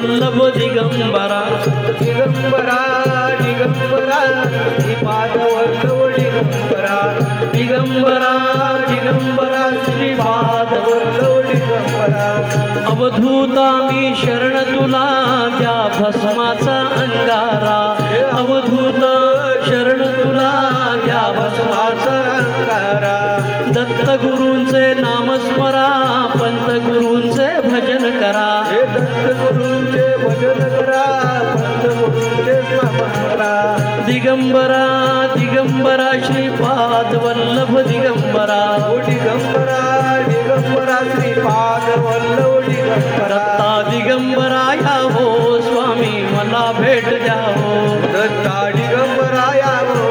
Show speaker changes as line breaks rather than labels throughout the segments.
वल्लभ दिगंबरा
दिगंबरा दिगंबरा श्रीपाद वल्लभ दिगंबरा
दिगंबरा दिगंबरा श्रीपाद
वल्लभ दिगंबरा
अवधूता मी शरण तुला द्या भस्माचा अंगारा अवधूत शरण तुला द्या भस्माचा
अंगारा
दत्त गुरूंचे नामस्मरा पंत गुरूंचे भजन करा
हे दत्त गुरूंचे भजन करा पंत गुरूंचे स्मरण करा
दिगंबरा दिगंबरा श्रीपाद वल्लभ दिगंबरा
ओ दिगंबरा दिगंबरा श्रीपाद वल्लभ दिगंबरा
दत्ता दिगंबरा या हो स्वामी मला भेट द्या हो
दत्ता दिगंबरा या हो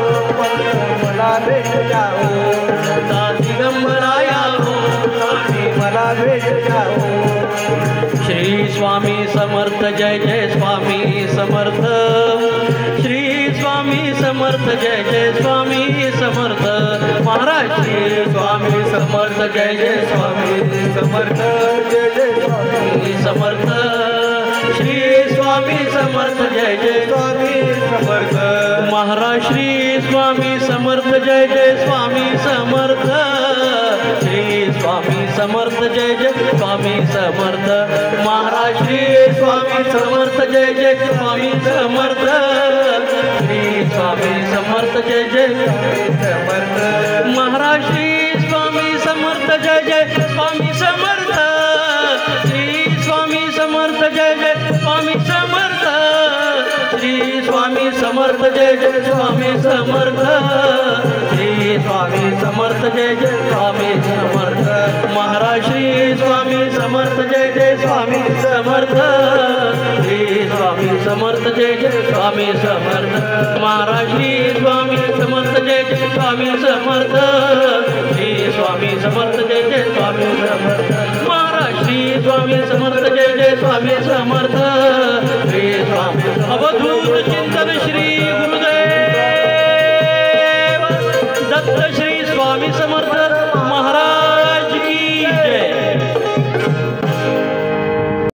मला भेट द्या हो
दत्ता दिगंबरा या हो स्वामी
मला भेट द्या हो
श्री स्वामी समर्थ जय जय स्वामी समर्थ श्री स्वामी समर्थ जय जय स्वामी समर्थ महाराज श्री स्वामी समर्थ जय जय स्वामी
समर्थ जय जय स्वामी
समर्थ श्री स्वामी समर्थ जय जय
स्वामी समर्थ
महाराज श्री स्वामी समर्थ जय जय स्वामी समर्थ श्री स्वामी समर्थ जय जय स्वामी समर्थ महाराज श्री स्वामी समर्थ जय जय स्वामी समर्थ श्री स्वामी समर्थ जय जय
समर्थ
महाराज श्री स्वामी समर्थ जय जय स्वामी समर्थ श्री स्वामी समर्थ जय जय स्वामी समर्थ श्री स्वामी समर्थ जय जय स्वामी समर्थ श्री स्वामी समर्थ जय जय स्वामी समर्थ महाराज श्री स्वामी समर्थ जय जय स्वामी समर्थ श्री स्वामी समर्थ जय जय स्वामी समर्थ महाराज श्री स्वामी समर्थ जय जय स्वामी समर्थ श्री स्वामी समर्थ जय जय स्वामी समर्थ महाराज श्री स्वामी समर्थ जय जय स्वामी समर्थ